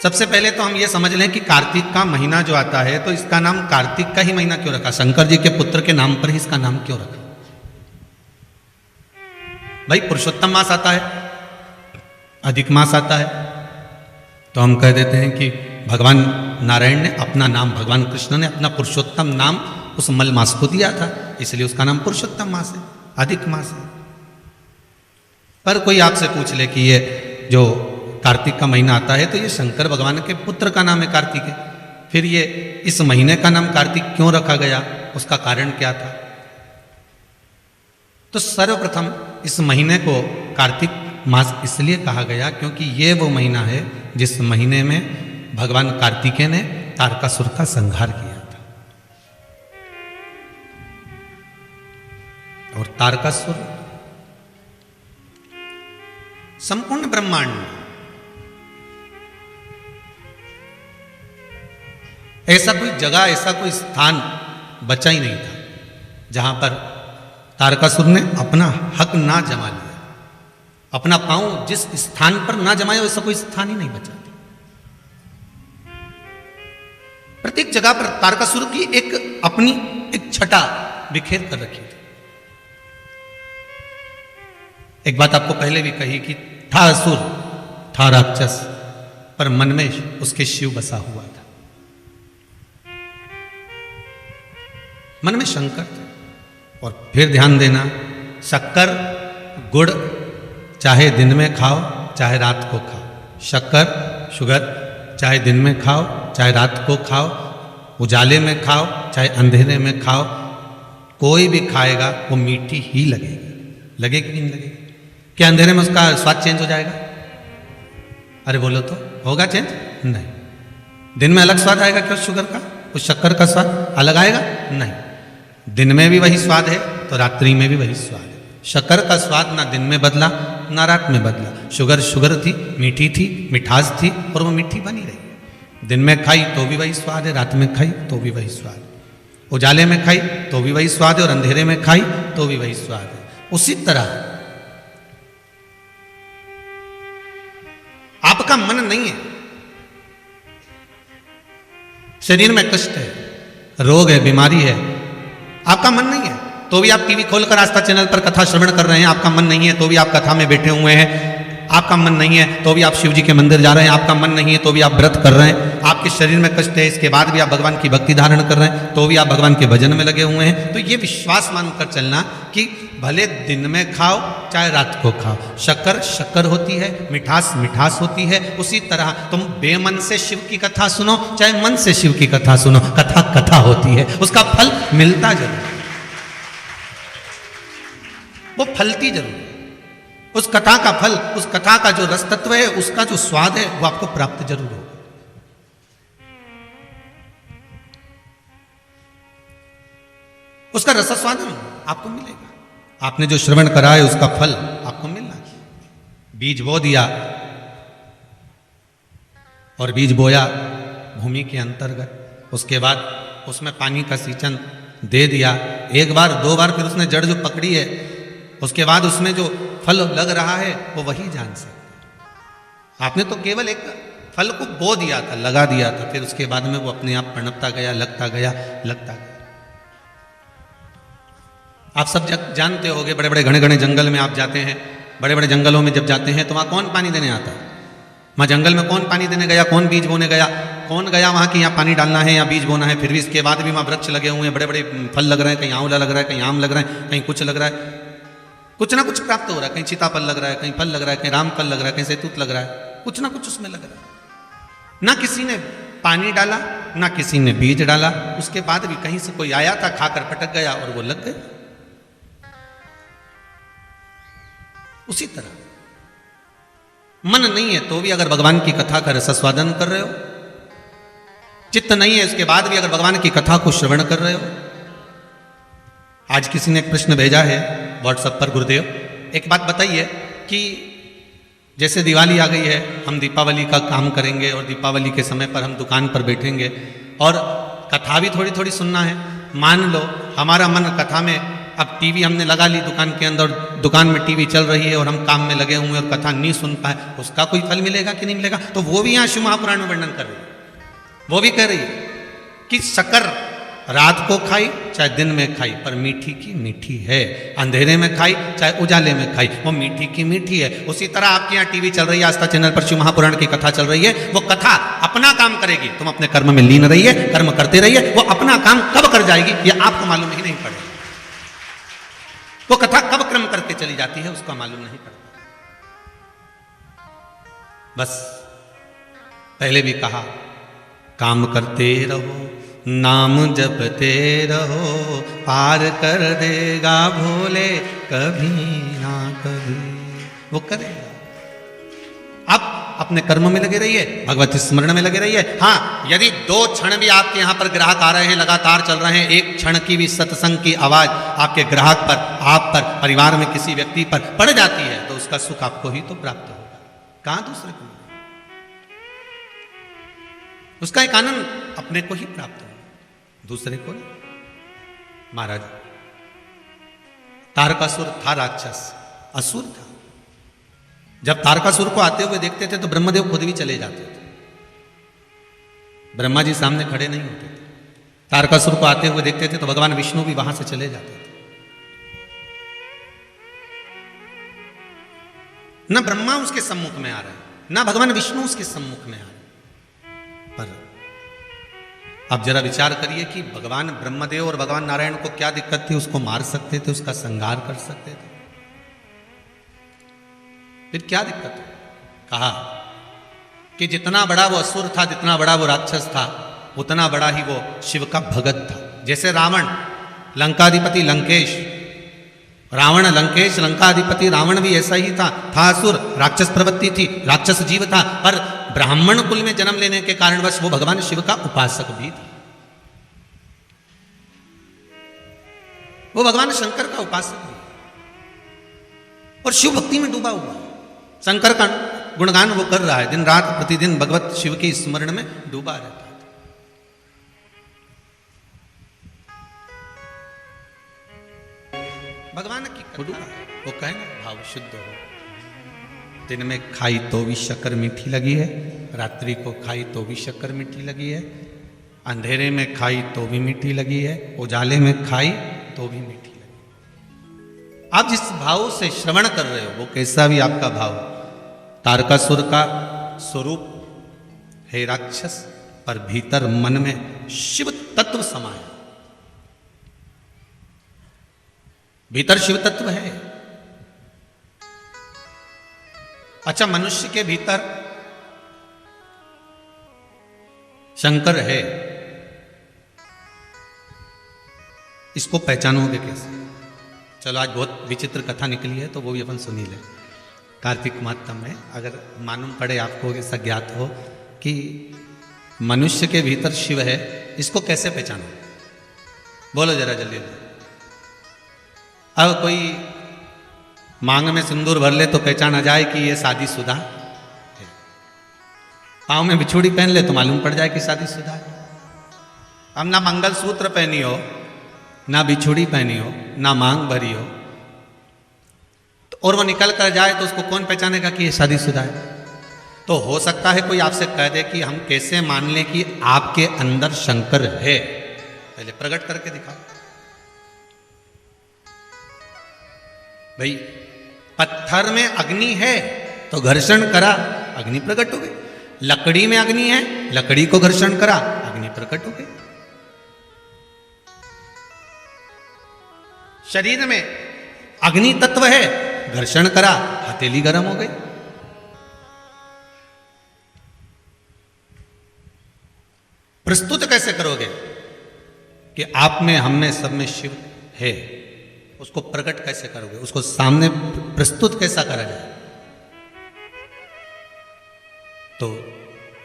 सबसे पहले तो हम ये समझ लें कि कार्तिक का महीना जो आता है तो इसका नाम कार्तिक का ही महीना क्यों रखा? शंकर जी के पुत्र के नाम पर ही इसका नाम क्यों रखा? भाई पुरुषोत्तम मास आता है, अधिक मास आता है, तो हम कह देते हैं कि भगवान नारायण ने अपना नाम, भगवान कृष्ण ने अपना पुरुषोत्तम नाम उस मल मास को दिया था, इसलिए उसका नाम पुरुषोत्तम मास है, अधिक मास है। पर कोई आपसे पूछ ले कि ये जो कार्तिक का महीना आता है तो ये शंकर भगवान के पुत्र का नाम है कार्तिक है, फिर ये इस महीने का नाम कार्तिक क्यों रखा गया, उसका कारण क्या था? तो सर्वप्रथम इस महीने को कार्तिक मास इसलिए कहा गया क्योंकि ये वो महीना है जिस महीने में भगवान कार्तिकेय ने तारकासुर का संहार किया था। और तारकासुर संपूर्ण ब्रह्मांड में ऐसा कोई जगह, ऐसा कोई स्थान बचा ही नहीं था जहां पर तारकासुर ने अपना हक ना जमा लिया, अपना पांव जिस स्थान पर ना जमाया वैसा कोई स्थान ही नहीं बचा था। प्रत्येक जगह पर तारकासुर की एक अपनी एक छटा बिखेर कर रखी थी। एक बात आपको पहले भी कही कि था असुर, था राक्षस, पर मन में उसके शिव बसा हुआ था, मन में शंकर थे। और फिर ध्यान देना, शक्कर गुड़ चाहे दिन में खाओ चाहे रात को खाओ, शक्कर शुगर चाहे दिन में खाओ चाहे रात को खाओ, उजाले में खाओ चाहे अंधेरे में खाओ, कोई भी खाएगा वो मीठी ही लगेगी। लगेगी कि नहीं लगेगी? क्या अंधेरे में उसका स्वाद चेंज हो जाएगा? अरे बोलो तो, होगा चेंज? नहीं। दिन में अलग स्वाद आएगा क्या शुगर का? उस शक्कर का स्वाद अलग आएगा? नहीं। दिन में भी वही स्वाद है तो रात्रि में भी वही स्वाद है। शक्कर का स्वाद ना दिन में बदला ना रात में बदला। शुगर शुगर थी, मीठी थी, मिठास थी और वो मीठी बनी रही। दिन में खाई तो भी वही स्वाद है, रात में खाई तो भी वही स्वाद है, उजाले में खाई तो भी वही स्वाद है और अंधेरे में खाई तो भी वही स्वाद है। उसी तरह आपका मन नहीं है, शरीर में कष्ट है, रोग है, बीमारी है, आपका मन नहीं है तो भी आप टीवी खोलकर आस्था चैनल पर कथा श्रवण कर रहे हैं, आपका मन नहीं है तो भी आप कथा में बैठे हुए हैं, आपका मन नहीं है तो भी आप शिव जी के मंदिर जा रहे हैं, आपका मन नहीं है तो भी आप व्रत कर रहे हैं, आपके शरीर में कष्ट है इसके बाद भी आप भगवान की भक्ति धारण कर रहे हैं तो भी आप भगवान के भजन में लगे हुए हैं। तो ये विश्वास मानकर चलना कि भले दिन में खाओ चाहे रात को खाओ, शक्कर शक्कर होती है, मिठास मिठास होती है। उसी तरह तुम बेमन से शिव की कथा सुनो चाहे मन से शिव की कथा सुनो, कथा कथा होती है, उसका फल मिलता जरूर, वो फलती जरूर है। उस कथा का फल, उस कथा का जो रस तत्व है, उसका जो स्वाद है वो आपको प्राप्त जरूर होगा। उसका रस स्वादन आपको मिलेगा, आपने जो श्रवण करा है उसका फल आपको मिलना। बीज बो दिया और बीज बोया भूमि के अंतर्गत, उसके बाद उसमें पानी का सिंचन दे दिया, एक बार दो बार, फिर उसने जड़ जो पकड़ी है उसके बाद उसमें जो फल लग रहा है वो वही जान सकता। आपने तो केवल एक फल को बो दिया था, लगा दिया था, फिर उसके बाद में वो अपने आप पनपता गया, लगता गया, लगता गया। आप सब जानते होंगे, बड़े बड़े घने घने जंगल में आप जाते हैं, बड़े बड़े जंगलों में जब जाते हैं तो वहाँ कौन पानी देने आता है? वहाँ जंगल में कौन पानी देने गया, कौन बीज बोने गया, कौन गया वहाँ कि यहाँ पानी डालना है या बीज बोना है? फिर भी इसके बाद भी वहाँ वृक्ष लगे हुए हैं, बड़े बड़े फल लग रहे हैं, कहीं आंवला लग रहा है, कहीं आम लग रहा है, कहीं कुछ लग रहा है, कुछ ना कुछ प्राप्त हो रहा है, कहीं सीताफल लग रहा है, कहीं फल लग रहा है, कहीं राम फल लग रहा है, कहीं सैतूत लग रहा है, कुछ ना कुछ उसमें लग रहा है। ना किसी ने पानी डाला, ना किसी ने बीज डाला, उसके बाद भी कहीं से कोई आया था, खाकर पटक गया और वो लग गया। उसी तरह मन नहीं है तो भी अगर भगवान की कथा का रसास्वादन कर रहे हो, चित्त नहीं है उसके बाद भी अगर भगवान की कथा को श्रवण कर रहे हो। आज किसी ने एक प्रश्न भेजा है व्हाट्सएप पर, गुरुदेव एक बात बताइए कि जैसे दिवाली आ गई है, हम दीपावली का काम करेंगे और दीपावली के समय पर हम दुकान पर बैठेंगे और कथा भी थोड़ी थोड़ी सुनना है। मान लो हमारा मन कथा में अब टीवी हमने लगा ली दुकान के अंदर, दुकान में टीवी चल रही है और हम काम में लगे हुए और कथा नहीं सुन पाए, उसका कोई फल मिलेगा कि नहीं मिलेगा? तो वो भी यहाँ शिव महापुराण में वर्णन कर रही है। वो भी कह रही है कि शक्कर रात को खाई चाहे दिन में खाई, पर मीठी की मीठी है। अंधेरे में खाई चाहे उजाले में खाई, वो मीठी की मीठी है। उसी तरह आपके यहाँ टीवी चल रही है, आस्था चैनल पर शिव महापुराण की कथा चल रही है, वो कथा अपना काम करेगी, तुम अपने कर्म में लीन रहिए, कर्म करते रहिए। वो अपना काम कब कर जाएगी ये आपको मालूम ही नहीं पड़ेगा। वो कथा कब क्रम करके चली जाती है उसका मालूम नहीं पड़ता। बस पहले भी कहा, काम करते रहो, नाम जपते रहो, पार कर देगा भोले कभी ना कभी, वो करेगा। आप अपने कर्म में लगे रहिए, भगवती स्मरण में लगे रहिए। हाँ, यदि 2 क्षण भी आपके यहां पर ग्राहक आ रहे हैं, लगातार चल रहे हैं, 1 क्षण की भी सत्संग की आवाज आपके ग्राहक पर, आप पर, परिवार में किसी व्यक्ति पर पड़ जाती है, तो उसका सुख आपको ही तो प्राप्त होगा, कहां दूसरे को। उसका एक आनंद अपने को ही प्राप्त होगा, दूसरे को नहीं। महाराज, तारकासुर था राक्षस, असुर था। जब तारकासुर को आते हुए देखते थे तो ब्रह्मदेव खुद भी चले जाते थे, ब्रह्मा जी सामने खड़े नहीं होते थे। तारकासुर को आते हुए देखते थे तो भगवान विष्णु भी वहां से चले जाते थे। न ब्रह्मा उसके सम्मुख में आ रहे, न भगवान विष्णु उसके सम्मुख में आ रहे। पर अब जरा विचार करिए कि भगवान ब्रह्मदेव और भगवान नारायण को क्या दिक्कत थी? उसको मार सकते थे, उसका संहार कर सकते थे, फिर क्या दिक्कत है? कहा कि जितना बड़ा वो असुर था, जितना बड़ा वो राक्षस था, उतना बड़ा ही वो शिव का भगत था। जैसे रावण लंकाधिपति लंकेश, रावण लंकेश लंकाधिपति रावण भी ऐसा ही था असुर, राक्षस प्रवृत्ति थी, राक्षस जीव था, पर ब्राह्मण कुल में जन्म लेने के कारणवश वो भगवान शिव का उपासक भी था। वो भगवान शंकर का उपासक भी और शिव भक्ति में डूबा हुआ, शंकर का गुणगान वो कर रहा है, दिन रात प्रतिदिन भगवत शिव के स्मरण में डूबा रहता है। भगवान की कथा वो कहे ना, भाव शुद्ध हो। दिन में खाई तो भी शक्कर मीठी लगी है, रात्रि को खाई तो भी शक्कर मीठी लगी है, अंधेरे में खाई तो भी मीठी लगी है, उजाले में खाई तो भी मीठी लगी। आप जिस भाव से श्रवण कर रहे हो वो कैसा भी आपका भाव, तारकासुर का स्वरूप है राक्षस, पर भीतर मन में शिव तत्व समाया, भीतर शिव तत्व है। अच्छा, मनुष्य के भीतर शंकर है, इसको पहचानोगे कैसे? चलो, आज बहुत विचित्र कथा निकली है तो वो भी अपन सुनी ले। कार्तिक मातम में अगर मालूम पड़े आपको, ऐसा ज्ञात हो कि मनुष्य के भीतर शिव है, इसको कैसे पहचानो? बोलो जरा जल्दी। अब कोई मांग में सिंदूर भर ले तो पहचाना जाए कि ये शादीशुदा है, पाँव में बिछुड़ी पहन ले तो मालूम पड़ जाए कि शादीशुदा है। अब ना मंगलसूत्र पहनी हो, ना बिछुड़ी पहनी हो, ना मांग भरी हो, तो और वो निकल कर जाए तो उसको कौन पहचानेगा कि ये शादीशुदा है? तो हो सकता है कोई आपसे कह दे कि हम कैसे मान लें कि आपके अंदर शंकर है? पहले प्रकट करके दिखाओ। भाई, पत्थर में अग्नि है तो घर्षण करा, अग्नि प्रकट हो गई। लकड़ी में अग्नि है, लकड़ी को घर्षण करा, अग्नि प्रकट हो गई। शरीर में अग्नि तत्व है, घर्षण करा, हथेली गर्म हो गई। प्रस्तुत कैसे करोगे कि आप में, हम में, सब में शिव है? उसको प्रकट कैसे करोगे? उसको सामने प्रस्तुत कैसा करा जाए? तो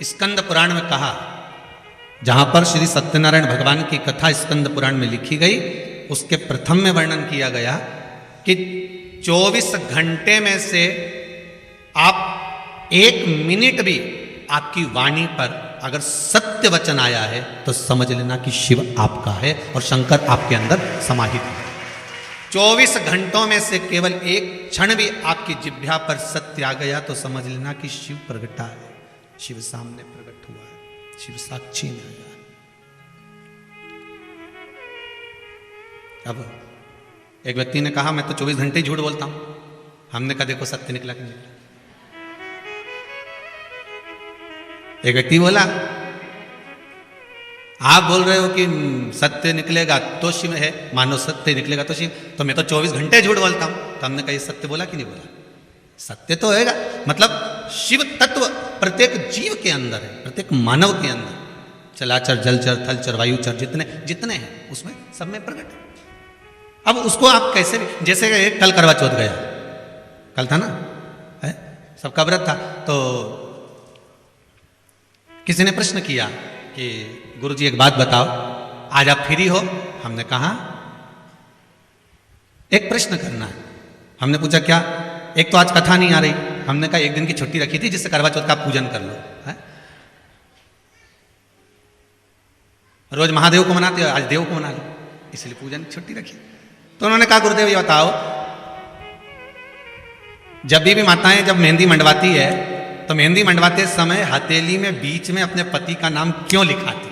स्कंद पुराण में कहा, जहां पर श्री सत्यनारायण भगवान की कथा स्कंद पुराण में लिखी गई, उसके प्रथम में वर्णन किया गया कि 24 घंटे में से आप 1 मिनट भी आपकी वाणी पर अगर सत्य वचन आया है तो समझ लेना कि शिव आपका है और शंकर आपके अंदर समाहित है। 24 घंटों में से केवल एक क्षण भी आपकी जिह्वा पर सत्य आ गया तो समझ लेना कि शिव प्रगटा है, शिव सामने प्रकट हुआ है, शिव साक्षी में आया। अब एक व्यक्ति ने कहा मैं तो 24 घंटे ही झूठ बोलता हूं। हमने कहा देखो सत्य निकला कि नहीं निकला। एक व्यक्ति बोला आप बोल रहे हो कि सत्य निकलेगा तो शिव है, मानो सत्य निकलेगा तो शिव, तो मैं तो 24 घंटे झूठ बोलता हूं। तो हमने कहा ये सत्य बोला कि नहीं बोला? सत्य तो होएगा, मतलब शिव तत्व प्रत्येक जीव के अंदर है, प्रत्येक मानव के अंदर, चलाचर जलचर थलचर वायुचर जितने जितने हैं उसमें सब में प्रकट है। अब उसको आप कैसे भी, जैसे कल करवा चौथ गया, कल था ना, है सबका व्रत था, तो किसी ने प्रश्न किया कि गुरुजी एक बात बताओ, आज आप फ्री हो? हमने कहा एक प्रश्न करना है। हमने पूछा क्या? एक तो आज कथा नहीं आ रही, हमने कहा एक दिन की छुट्टी रखी थी जिससे करवा चौथ का पूजन कर लो, है? रोज महादेव को मनाते हो, आज देव को मना लो, इसलिए पूजन की छुट्टी रखी। तो उन्होंने कहा गुरुदेव ये बताओ, जब भी माताएं जब मेहंदी मंडवाती है तो मेहंदी मंडवाते समय हथेली में बीच में अपने पति का नाम क्यों लिखाती?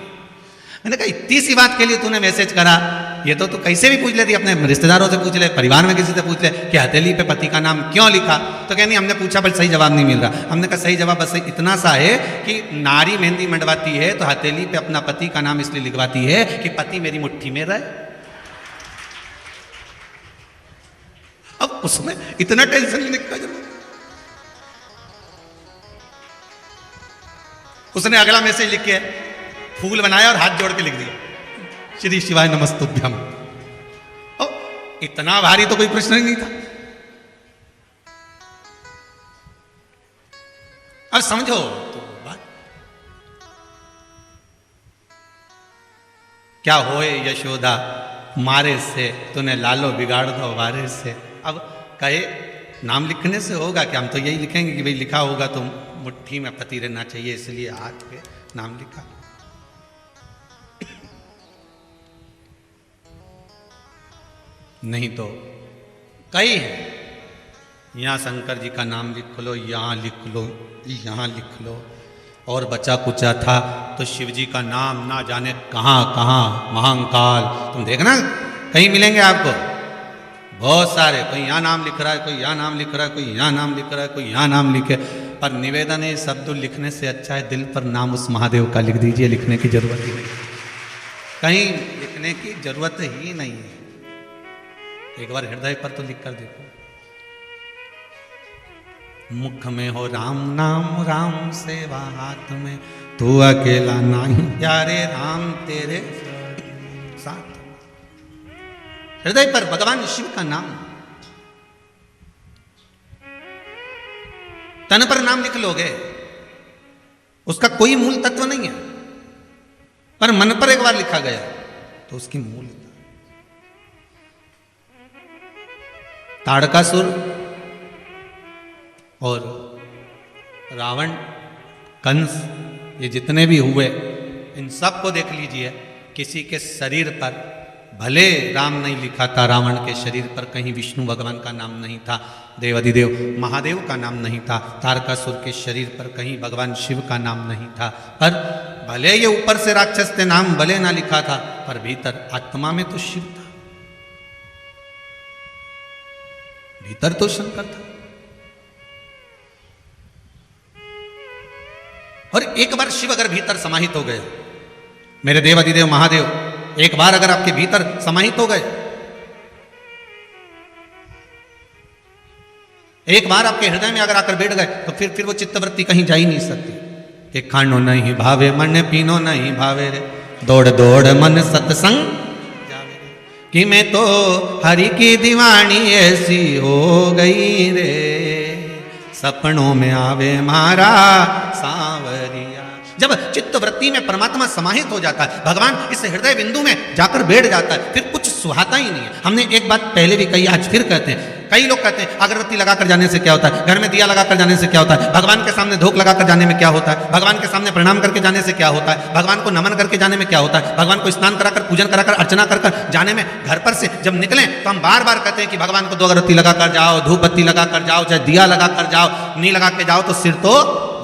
मैंने कहा इतनी सी बात के लिए तूने मैसेज करा, ये तो तू कैसे भी पूछ लेती, अपने रिश्तेदारों से पूछ ले, परिवार में किसी से पूछ ले कि हथेली पे पति का नाम क्यों लिखा। तो कहनी हमने पूछा पर सही जवाब नहीं मिल रहा। हमने कहा सही जवाब बस इतना सा है कि नारी मेहंदी मंडवाती है तो हथेली पे अपना पति का नाम इसलिए लिखवाती है कि पति मेरी मुट्ठी में रहे। अब उसमें इतना टेंशन लेने की जरूरत? उसने अगला मैसेज लिख के फूल बनाया और हाथ जोड़ के लिख दिया श्री शिवाय नमस्तुभ्यम। इतना भारी तो कोई प्रश्न ही नहीं था। अब समझो तो बात क्या होए यशोदा मारे से तूने लालो बिगाड़ दो वारे से। अब कहे नाम लिखने से होगा कि हम तो यही लिखेंगे कि भाई लिखा होगा तो मुट्ठी में पति रहना चाहिए इसलिए हाथ पे नाम लिखा। नहीं तो कई है, यहां शंकर जी का नाम लिख लो, यहां लिख लो, यहां लिख लो, और बचा कुचा था तो शिव जी का नाम ना जाने कहां कहां महाकाल। तुम देखना कहीं मिलेंगे आपको बहुत सारे, कोई यहाँ नाम लिख रहा है, कोई यहाँ नाम लिख रहा है, कोई यहाँ नाम लिख रहा है, कोई यहाँ नाम लिखे। पर निवेदन है शब्द लिखने से अच्छा है दिल पर नाम उस महादेव का लिख दीजिए, लिखने की जरूरत ही नहीं, कहीं लिखने की जरूरत ही नहीं है। एक बार हृदय पर तो लिख कर देखो, मुख में हो राम नाम राम सेवा हाथ में, तू अकेला नहीं प्यारे राम तेरे साथ। हृदय पर भगवान शिव का नाम, तन पर नाम लिख लोगे, उसका कोई मूल तत्व नहीं है, पर मन पर एक बार लिखा गया तो उसकी मूल। ताड़कासुर और रावण, कंस, ये जितने भी हुए इन सब को देख लीजिए, किसी के शरीर पर भले राम नहीं लिखा था, रावण के शरीर पर कहीं विष्णु भगवान का नाम नहीं था, देवाधिदेव महादेव का नाम नहीं था, तारकासुर के शरीर पर कहीं भगवान शिव का नाम नहीं था। पर भले ये ऊपर से राक्षस थे, नाम भले ना लिखा था, पर भीतर आत्मा में तो शिव था, भीतर तो शंकर था। और एक बार शिव अगर भीतर समाहित हो गए, मेरे देवाधिदेव महादेव एक बार अगर आपके भीतर समाहित हो गए, एक बार आपके हृदय में अगर आकर बैठ गए, तो फिर वो चित्तवृत्ति कहीं जा ही नहीं सकती कि खानो नहीं भावे मन पीनो नहीं भावे रे, दौड़ दौड़ मन सत्संग जावे रे, कि मैं तो हरि की दीवानी ऐसी हो गई रे, सपनों में आवे मारा सांवरिया। जब चित्त वृत्ति में परमात्मा समाहित हो जाता है, भगवान इस हृदय बिंदु में जाकर बैठ जाता है, फिर कुछ सुहाता ही नहीं है। हमने एक बात पहले भी कही, आज फिर कहते हैं। कई लोग कहते हैं अगरबत्ती लगाकर जाने से क्या होता है, घर में दिया लगाकर जाने से क्या होता है, भगवान के सामने धूप लगाकर जाने में क्या होता है, भगवान के सामने प्रणाम करके जाने से क्या होता है, भगवान को नमन करके जाने में क्या होता है, भगवान को स्नान कराकर पूजन कराकर अर्चना कर जाने में, घर पर से जब निकलें तो हम बार बार कहते हैं कि भगवान को 2 अगरबत्ती लगाकर जाओ, धूप बत्ती लगाकर जाओ, चाहे दिया लगाकर जाओ, नहीं लगा के जाओ तो सिर तो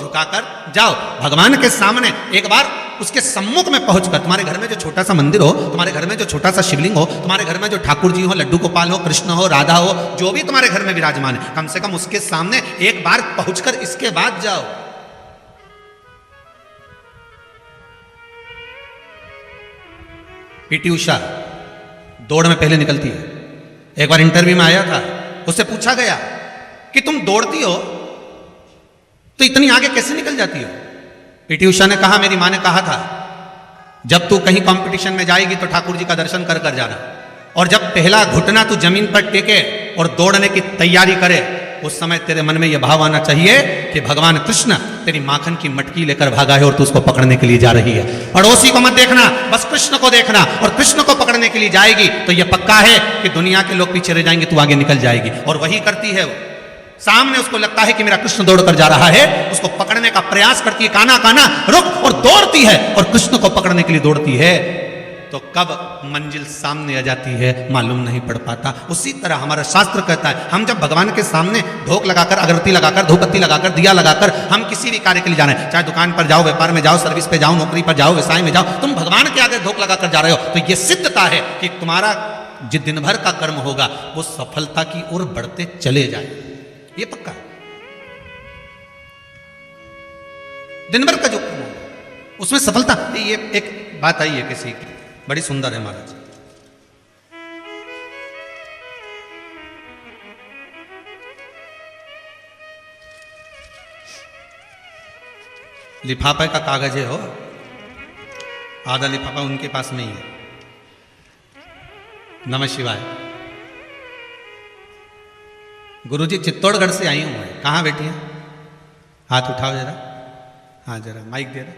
झुकाकर जाओ। भगवान के सामने एक बार उसके सम्मुख में पहुंचकर, तुम्हारे घर में जो छोटा सा मंदिर हो, तुम्हारे घर में जो छोटा सा शिवलिंग हो, तुम्हारे घर में जो ठाकुर जी हो, लड्डू गोपाल हो, कृष्ण हो, राधा हो, जो भी तुम्हारे घर में विराजमान है, कम से कम उसके सामने एक बार पहुंचकर इसके बाद जाओ। पीटी उषा दौड़ में पहले निकलती है। एक बार इंटरव्यू में आया था, उससे पूछा गया कि तुम दौड़ती हो तो इतनी आगे कैसे निकल जाती हो। पीटी उषा ने कहा, मेरी मां ने कहा था जब तू कहीं कंपटीशन में जाएगी तो ठाकुर जी का दर्शन कर कर जाना, और जब पहला घुटना तू जमीन पर टेके और दौड़ने की तैयारी करे, उस समय तेरे मन में यह भाव आना चाहिए कि भगवान कृष्ण तेरी माखन की मटकी लेकर भागा है और तू उसको पकड़ने के लिए जा रही है। पड़ोसी को मत देखना, बस कृष्ण को देखना, और कृष्ण को पकड़ने के लिए जाएगी तो यह पक्का है कि दुनिया के लोग पीछे रह जाएंगे, तू आगे निकल जाएगी। और वही करती है वो। सामने उसको लगता है कि मेरा कृष्ण दौड़ कर जा रहा है, उसको पकड़ने का प्रयास करती है, काना काना रुक, और दौड़ती है और कृष्ण को पकड़ने के लिए दौड़ती है। तो कब मंजिल सामने आ जाती है मालूम नहीं पड़ पाता। उसी तरह हमारा शास्त्र कहता है, हम जब भगवान के सामने धूप लगाकर, अगरबत्ती लगाकर, धूपबत्ती लगाकर, दिया लगाकर हम किसी भी कार्य के लिए जा रहे हैं, चाहे दुकान पर जाओ, व्यापार में जाओ, सर्विस पे जाओ, नौकरी पर जाओ, व्यवसाय में जाओ, तुम भगवान के आगे धूप लगाकर जा रहे हो, तो यह सिद्धता है कि तुम्हारा जो दिन भर का कर्म होगा वो सफलता की ओर बढ़ते चले जाए। ये पक्का दिन भर का जो कर्म होगा उसमें सफलता। ये एक बात आई है किसी की, बड़ी सुंदर है महाराज। लिफाफे का कागज है हो, आधा लिफाफा उनके पास नहीं है। नमः शिवाय। गुरुजी चित्तौड़गढ़ से आई हूं। कहाँ बैठी हैं? हाथ उठाओ जरा। हाँ जरा माइक दे रहा।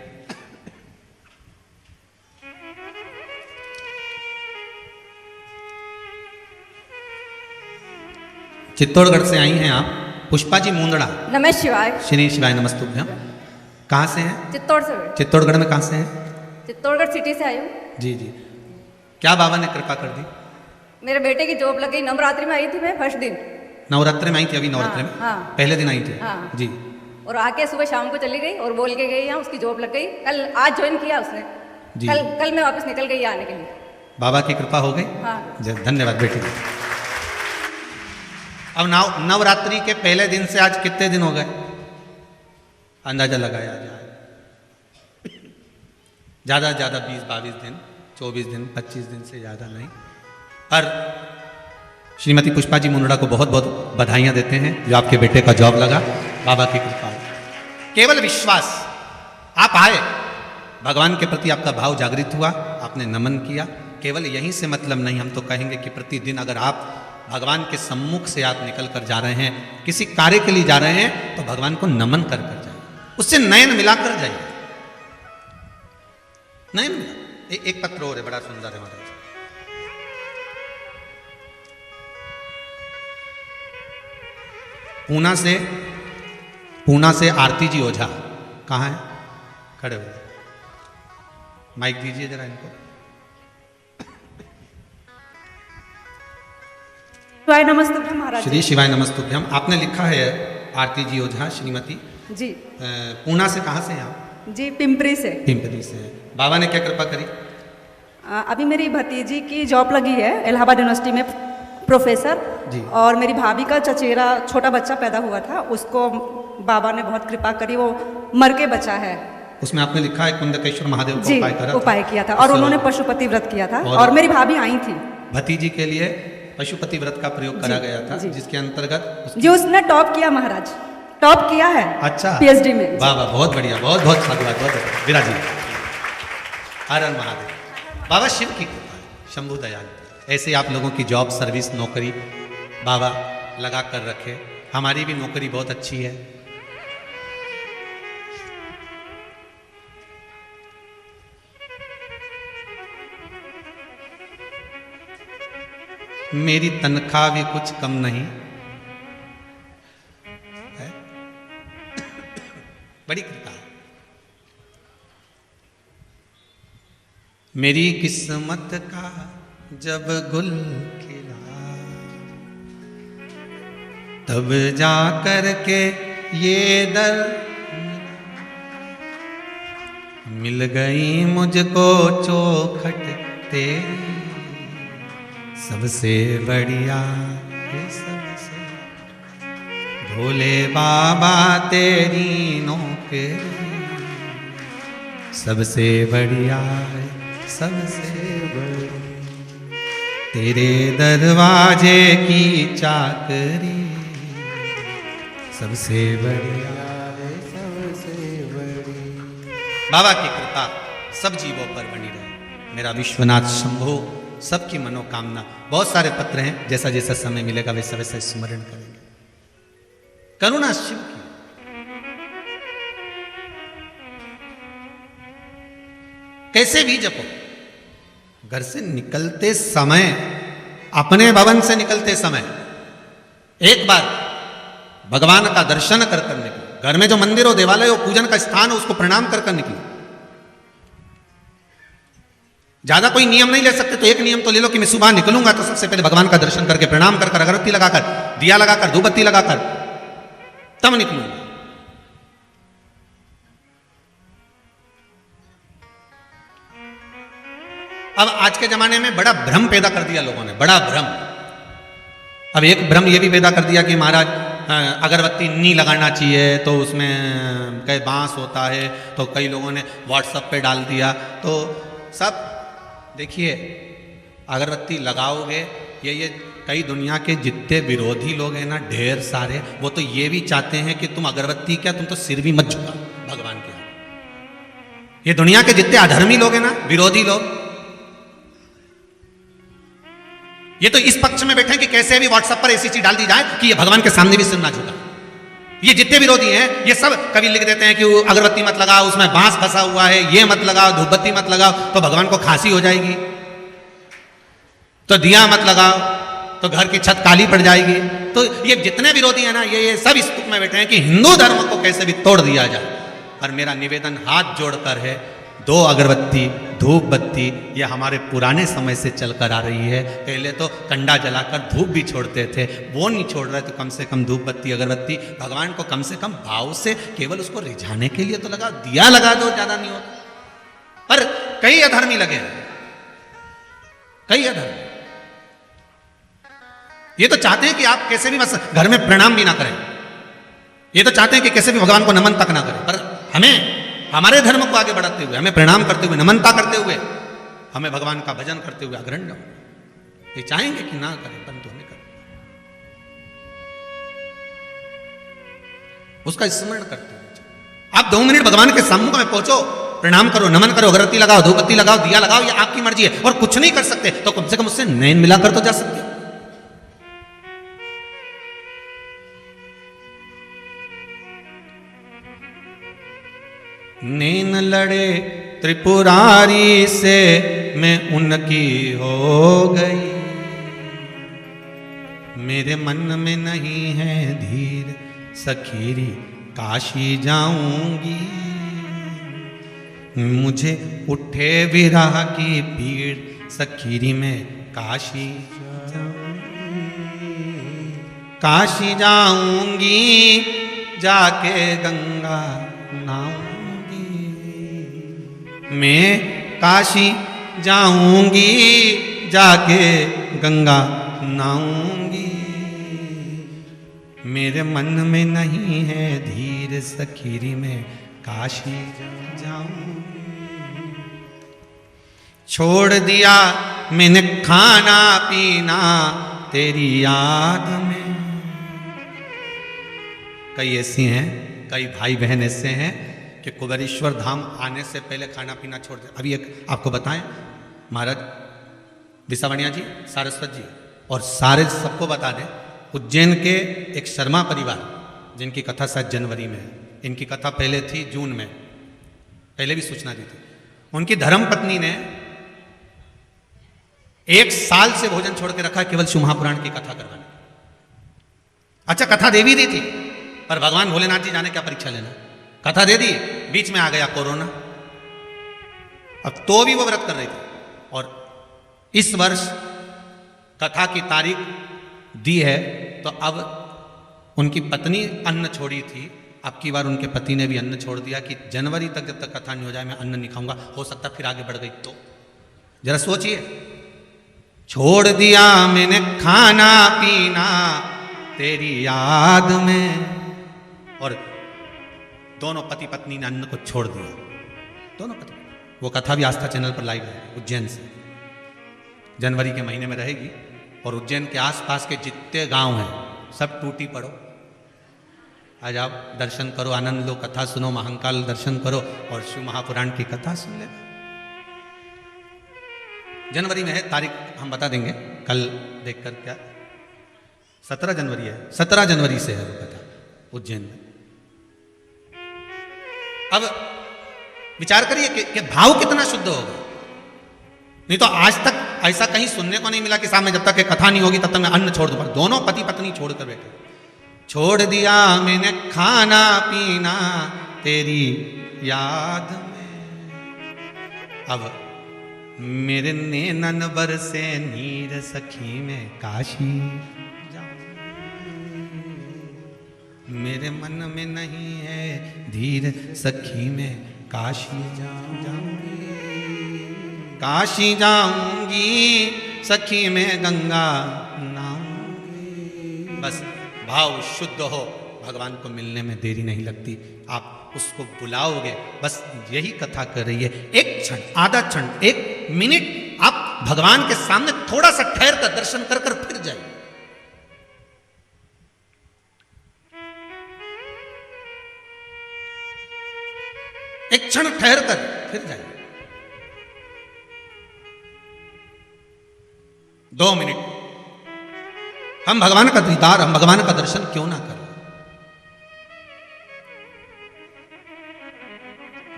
चित्तौड़गढ़ से आई हैं आप, पुष्पा जी मुंदड़ा। नमः शिवाय। श्री शिवाय नमस्तुभ्यम। कहाँ से हैं? चित्तौड़ से। चित्तौड़गढ़ में कहाँ से हैं? चित्तौड़गढ़ सिटी से आई हूँ। जी जी। क्या बाबा ने कृपा कर दी? मेरे बेटे की जॉब लग गई, नवरात्रि में आई थी मैं फर्स्ट दिन। नवरात्रि में आई थी? अभी नवरात्रि में? हाँ। पहले दिन आई थी? हाँ। जी। और आके सुबह शाम को चली गई और बोल के गई, यहाँ उसकी जॉब लग गई। कल आज ज्वाइन किया उसने। जी। कल मैं वापस निकल गई आने के लिए। बाबा की कृपा हो गई। हाँ। धन्यवाद बेटी। अब नवरात्रि के पहले दिन से आज कितने दिन हो गए? अंदाजा लगाया जाए, ज्यादा से ज्यादा 20-22 दिन, 24 दिन, 25 दिन से ज्यादा नहीं। पर श्रीमती पुष्पा जी मुंदड़ा को बहुत बहुत बधाइयां देते हैं जो आपके बेटे का जॉब लगा। बाबा की कृपा। केवल विश्वास, आप आए, भगवान के प्रति आपका भाव जागृत हुआ, आपने नमन किया। केवल यहीं से मतलब नहीं, हम तो कहेंगे कि प्रतिदिन अगर आप भगवान के सम्मुख से आप निकल कर जा रहे हैं, किसी कार्य के लिए जा रहे हैं, तो भगवान को नमन कर कर जाइए, उससे नयन मिलाकर जाइए। नयन मिला। एक पत्र और है, बड़ा सुंदर है महाराज। पूना से आरती जी ओझा। कहाँ है? खड़े हो, माइक दीजिए जरा इनको। शिवाय नमस्तुभ्यम महाराज। श्री शिवाय नमस्तुभ्यम। आपने लिखा है आरती जी ओझा श्रीमती जी। पूना से कहाँ से हैं आप? जी पिंपरी से। पिंपरी से। बाबा ने क्या कृपा करी? अभी मेरी भतीजी की जॉब लगी है इलाहाबाद यूनिवर्सिटी में, प्रोफेसर जी। और मेरी भाभी का चचेरा छोटा बच्चा पैदा हुआ था, उसको बाबा ने बहुत कृपा करी, वो मर के बचा है। उसमें आपने लिखा है कुंदकेश्वर महादेव का जी, उपाय करा उपाय किया था और उन्होंने पशुपति व्रत किया था और मेरी भाभी आई थी। भतीजी के लिए पशुपति व्रत का प्रयोग करा गया था, जिसके अंतर्गत जी उसने टॉप किया महाराज, टॉप किया है। अच्छा, पीएचडी में। वाह वाह, बहुत बढ़िया, बहुत बहुत साधुवाद, बहुत विराजी। हर हर महादेव। बाबा शिव की कृपा है, शंभु दयाल। ऐसे आप लोगों की जॉब, सर्विस, नौकरी बाबा लगा कर रखे। हमारी भी नौकरी बहुत अच्छी है। मेरी तनख्वाह भी कुछ कम नहीं है। बड़ी कृपा। मेरी किस्मत का जब गुल खिला, तब जा कर के ये दर मिल गई मुझको चौखट तेरी, सबसे बढ़िया है सबसे, भोले बाबा तेरी नौकरी, सबसे बढ़िया है सबसे बढ़िया, तेरे दरवाजे की चाकरी, सबसे बढ़िया है सबसे बढ़िया। बाबा की कृपा सब जीवों पर बनी रहे। मेरा विश्वनाथ शंभो सबकी मनोकामना। बहुत सारे पत्र हैं, जैसा जैसा समय मिलेगा वैसा वैसा स्मरण करेंगे। करुणा शिव की। कैसे भी जपो। घर से निकलते समय, अपने भवन से निकलते समय एक बार भगवान का दर्शन कर कर निकलो। घर में जो मंदिर हो, देवालय हो, पूजन का स्थान हो, उसको प्रणाम कर कर निकलो। ज्यादा कोई नियम नहीं ले सकते, तो एक नियम तो ले लो कि मैं सुबह निकलूंगा तो सबसे पहले भगवान का दर्शन करके प्रणाम कर कर, अगरबत्ती लगाकर, दिया लगाकर, धूपबत्ती लगाकर तब निकलूंगा। अब आज के जमाने में बड़ा भ्रम पैदा कर दिया लोगों ने, बड़ा भ्रम। अब एक भ्रम यह भी पैदा कर दिया कि महाराज अगरबत्ती नहीं लगाना चाहिए, तो उसमें कई बांस होता है, तो कई लोगों ने व्हाट्सएप पे डाल दिया। तो सब देखिए, अगरबत्ती लगाओगे, ये कई दुनिया के जितने विरोधी लोग हैं ना, ढेर सारे, वो तो ये भी चाहते हैं कि तुम अगरबत्ती क्या, तुम तो सिर भी मत झुका भगवान के। ये दुनिया के जितने अधर्मी लोग हैं ना, विरोधी लोग, ये तो इस पक्ष में बैठे हैं कि कैसे भी व्हाट्सएप पर ऐसी चीज डाल दी जाए कि ये भगवान के सामने भी सिर ना झुका। ये जितने विरोधी हैं, ये सब कभी लिख देते हैं कि अगरबत्ती मत लगाओ, उसमें बांस फंसा हुआ है, ये मत लगाओ, धूपबत्ती मत लगाओ तो भगवान को खांसी हो जाएगी, तो दिया मत लगाओ तो घर की छत काली पड़ जाएगी। तो ये जितने विरोधी हैं ना, ये सब इस तुक में बैठे हैं कि हिंदू धर्म को कैसे भी तोड़ दिया जाए। और मेरा निवेदन हाथ जोड़कर है, 2 अगरबत्ती, धूप बत्ती, ये हमारे पुराने समय से चलकर आ रही है। पहले तो कंडा जलाकर धूप भी छोड़ते थे, वो नहीं छोड़ रहे तो कम से कम धूप बत्ती, अगरबत्ती भगवान को कम से कम भाव से केवल उसको रिझाने के लिए तो लगा, दिया लगा दो, ज्यादा नहीं होता। पर कई अधर्मी लगे हैं, कई अधर्मी ये तो चाहते हैं कि आप कैसे भी घर में प्रणाम भी ना करें, ये तो चाहते हैं कि कैसे भी भगवान को नमन तक ना करें। पर हमें हमारे धर्म को आगे बढ़ाते हुए, हमें प्रणाम करते हुए, नमनता करते हुए, हमें भगवान का भजन करते हुए अग्रणी हो। ये चाहेंगे कि ना करें, परंतु हमें करें, उसका स्मरण करते हुए। आप 2 मिनट भगवान के सम्मुख में पहुंचो, प्रणाम करो, नमन करो, अगरबत्ती लगाओ, धूपबत्ती लगाओ, दिया लगाओ, ये आपकी मर्जी है। और कुछ नहीं कर सकते तो कम से कम उससे नैन मिलाकर तो जा सकते हो। नैन लड़े त्रिपुरारी से मैं उनकी हो गई, मेरे मन में नहीं है धीर, सखीरी काशी जाऊंगी, मुझे उठे विरह की पीड़, सखीरी में काशी काशी जाऊंगी, जाके गंगा नहाऊंगी, मैं काशी जाऊंगी, जाके गंगा नहाऊंगी, मेरे मन में नहीं है धीर, सखीरी में काशी जाऊंगी। छोड़ दिया मैंने खाना पीना तेरी याद में। कई ऐसी हैं, कई भाई बहन ऐसे हैं कि कुबेरेश्वर धाम आने से पहले खाना पीना छोड़ दे। अभी एक आपको बताएं, महाराज विसावणिया जी, सारस्वत जी और सारे सबको बता दें, उज्जैन के एक शर्मा परिवार जिनकी कथा शायद जनवरी में है, इनकी कथा पहले थी जून में, पहले भी सूचना दी थी। उनकी धर्म पत्नी ने 1 साल से भोजन छोड़ के रखा है केवल शिव महापुराण की कथा करवाने। अच्छा कथा देवी दी थी, पर भगवान भोलेनाथ जी जाने क्या परीक्षा लेना, कथा दे दी, बीच में आ गया कोरोना, अब तो भी वो व्रत कर रही थी। और इस वर्ष कथा की तारीख दी है, तो अब उनकी पत्नी अन्न छोड़ी थी, अब की बार उनके पति ने भी अन्न छोड़ दिया कि जनवरी तक जब तक कथा नहीं हो जाए मैं अन्न नहीं खाऊंगा। हो सकता फिर आगे बढ़ गई तो जरा सोचिए, छोड़ दिया मैंने खाना पीना तेरी याद में, और दोनों पति पत्नी ने अन्न को छोड़ दिया, दोनों पति। वो कथा भी आस्था चैनल पर लाइव है उज्जैन से, जनवरी के महीने में रहेगी। और उज्जैन के आसपास के जितने गांव हैं सब टूटी पड़ो, आज आप दर्शन करो, आनंद लो, कथा सुनो, महाकाल दर्शन करो और शिव महापुराण की कथा सुन ले। जनवरी में है, तारीख हम बता देंगे कल देखकर, क्या 17 जनवरी है, 17 जनवरी से है वो कथा उज्जैन में। अब विचार करिए कि भाव कितना शुद्ध होगा। नहीं तो आज तक ऐसा कहीं सुनने को नहीं मिला कि सामने जब तक कथा नहीं होगी तब तक मैं अन्न छोड़ दूं, पर दोनों पति पत्नी छोड़ कर बैठे। छोड़ दिया मैंने खाना पीना तेरी याद में, अब मेरे नैनन बरसे नीर सखी में काशी मेरे मन में नहीं है धीर सखी में काशी जाऊंगी, काशी जाऊंगी सखी में गंगा नहाऊंगी। बस भाव शुद्ध हो, भगवान को मिलने में देरी नहीं लगती, आप उसको बुलाओगे। बस यही कथा कर रही है। एक क्षण, आधा क्षण, 1 मिनट आप भगवान के सामने थोड़ा सा ठहर कर दर्शन कर कर फिर जाइए। एक क्षण ठहर कर फिर जाइए, 2 मिनट। हम भगवान का दीदार, हम भगवान का दर्शन क्यों ना करें।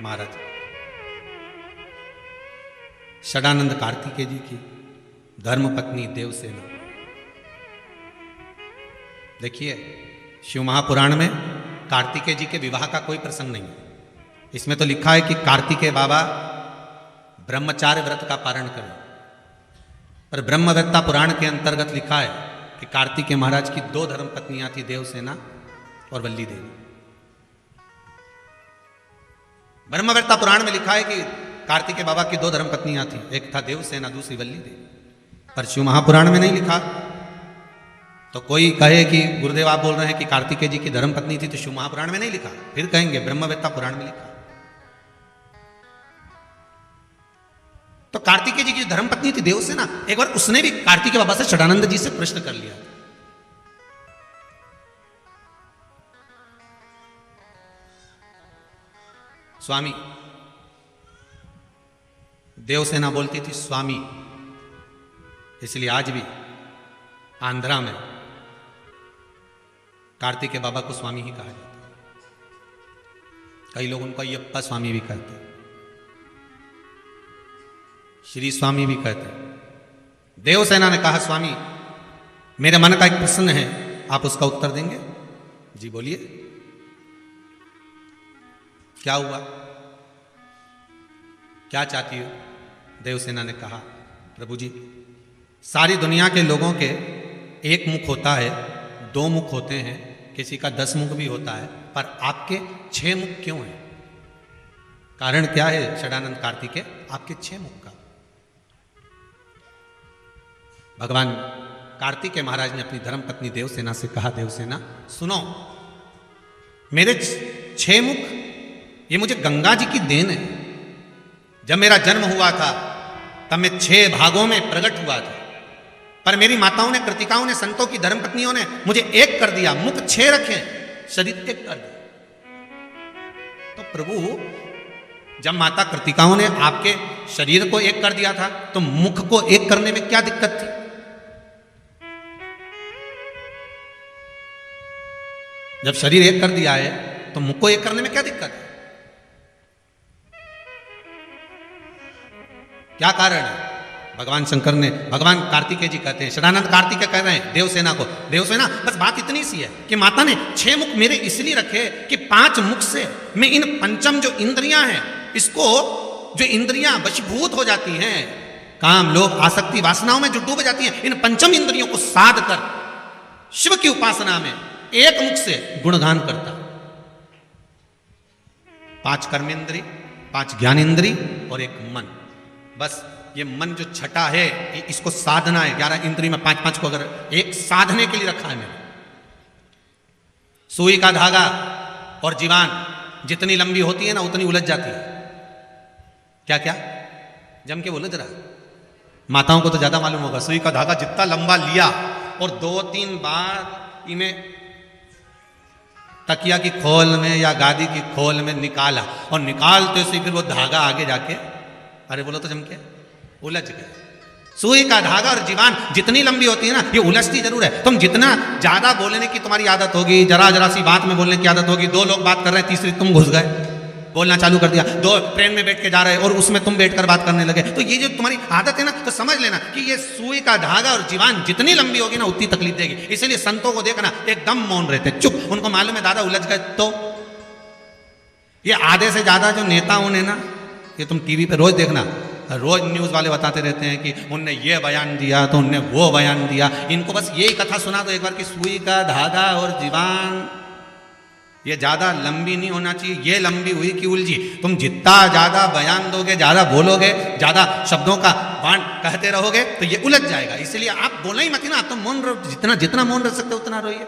महाराज षडानंद कार्तिकेय जी की धर्मपत्नी देवसेना, देखिए शिव महापुराण में कार्तिकेय जी के विवाह का कोई प्रसंग नहीं है। इसमें तो लिखा है कि कार्तिकेय बाबा ब्रह्मचार्य व्रत का पारण करें, पर ब्रह्मवेत्ता पुराण के अंतर्गत लिखा है कि कार्तिकेय महाराज की 2 धर्मपत्नियां थी, देवसेना और वल्ली देवी। ब्रह्मवेत्ता पुराण में लिखा है कि कार्तिकेय बाबा की 2 धर्मपत्नियां थी, एक था देवसेना, दूसरी वल्ली देवी, पर शिव महापुराण में नहीं लिखा। तो कोई कहे कि गुरुदेव आप बोल रहे हैं कि कार्तिकेय जी की धर्मपत्नी थी, तो शिव महापुराण में नहीं लिखा, फिर कहेंगे ब्रह्मवेत्ता पुराण में लिखा। तो कार्तिकेय जी की धर्मपत्नी थी देवसेना, एक बार उसने भी कार्तिकेय बाबा से षडानंद जी से प्रश्न कर लिया। स्वामी, देवसेना बोलती थी स्वामी, इसलिए आज भी आंध्रा में कार्तिकेय बाबा को स्वामी ही कहा जाता है। कई लोग उनको अयप्पा स्वामी भी कहते हैं, श्री स्वामी भी कहते हैं। देवसेना ने कहा स्वामी मेरे मन का एक प्रश्न है, आप उसका उत्तर देंगे? जी बोलिए, क्या हुआ, क्या चाहती हो? देवसेना ने कहा प्रभु जी, सारी दुनिया के लोगों के 1 मुख होता है, 2 मुख होते हैं, किसी का 10 मुख भी होता है, पर आपके 6 मुख क्यों हैं? कारण क्या है षडानंद कार्तिकेय आपके 6 मुख का? भगवान कार्तिकेय महाराज ने अपनी धर्मपत्नी देवसेना से कहा, देवसेना सुनो, मेरे 6 मुख ये मुझे गंगा जी की देन है। जब मेरा जन्म हुआ था तब मैं 6 भागों में प्रकट हुआ था, पर मेरी माताओं ने, कृतिकाओं ने, संतों की धर्मपत्नियों ने मुझे 1 कर दिया, मुख 6 रखे, शरीर 1 कर दिया। तो प्रभु जब माता कृतिकाओं ने आपके शरीर को 1 कर दिया था, तो मुख को 1 करने में क्या दिक्कत थी? जब शरीर 1 कर दिया है तो मुख को 1 करने में क्या दिक्कत है? क्या कारण है? भगवान शंकर ने, भगवान कार्तिकेय जी कहते हैं, शरणानंद कार्तिकेय कह रहे हैं देवसेना को, देवसेना बस बात इतनी सी है कि माता ने 6 मुख मेरे इसलिए रखे कि 5 मुख से मैं इन पंचम जो इंद्रियां हैं, इसको जो इंद्रियां वशीभूत हो जाती हैं, काम लोभ आसक्ति वासनाओं में जो डूब जाती हैं, इन पंचम इंद्रियों को साध कर शिव की उपासना में एक मुख से गुणगान करता। 5 कर्मेंद्री, 5 ज्ञानेंद्री और 1 मन। बस ये मन जो छठा है इसको साधना है। 11 इंद्री में 5-5 को अगर एक साधने के लिए रखा है मैंने। सुई का धागा और जीवान जितनी लंबी होती है ना उतनी उलझ जाती है। क्या क्या जम के बोलो जरा, माताओं को तो ज्यादा मालूम होगा। सुई का धागा जितना लंबा लिया और 2-3 बार इन्हें तकिया की खोल में या गादी की खोल में निकाला और निकालते से फिर वो धागा आगे जाके, अरे बोलो तो जम के उलझ गए। सुई का धागा और जीवान जितनी लंबी होती है ना, ये उलझती जरूर है। तुम जितना ज्यादा बोलने की तुम्हारी आदत होगी, जरा जरा सी बात में बोलने की आदत होगी, 2 लोग बात कर रहे हैं, तीसरी तुम घुस गए, बोलना चालू कर दिया। 2 ट्रेन में बैठ के जा रहे और उसमें तुम बैठकर बात करने लगे। तो ये जो तुम्हारी आदत है ना, तो समझ लेना कि ये सुई का धागा और जीवान जितनी लंबी होगी ना उतनी तकलीफ देगी। इसलिए संतों को देखना एकदम मौन रहते, चुप। उनको मालूम है दादा उलझ गए। तो ये आधे से ज्यादा जो नेता उन्हें ना, ये तुम टीवी पे रोज देखना, रोज न्यूज वाले बताते रहते हैं कि उनने ये बयान दिया तो उनने वो बयान दिया। इनको बस यही कथा सुना दो एक बार कि सुई का धागा और जीवान ये ज्यादा लंबी नहीं होना चाहिए, ये लंबी हुई कि उलझी। तुम जितना ज्यादा बयान दोगे, ज्यादा बोलोगे, ज्यादा शब्दों का बाण कहते रहोगे तो ये उलझ जाएगा। इसलिए आप बोलो ही मत ना, आप तो मौन रहो, जितना जितना मौन रह सकते उतना रोइए।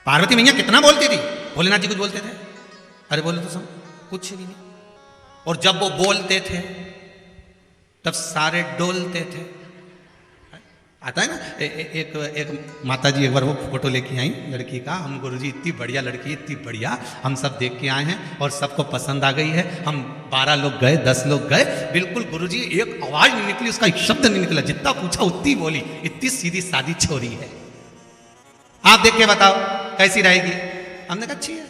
पार्वती मैया कितना बोलती थी, भोलेनाथ जी कुछ बोलते थे? अरे बोले तो सब कुछ भी नहीं। और जब वो बोलते थे तब सारे डोलते थे। आता है ना एक माता जी एक बार वो फोटो लेके आई लड़की का, हम गुरुजी इतनी बढ़िया लड़की, इतनी बढ़िया, हम सब देख के आए हैं और सबको पसंद आ गई है। हम 12 लोग गए, 10 लोग गए, बिल्कुल गुरुजी एक आवाज नहीं निकली, उसका एक शब्द नहीं निकला, जितना पूछा उतनी बोली। इतनी सीधी सादी छोरी है। आप देख के बताओ कैसी रहेगी? हमने कहा अच्छी है।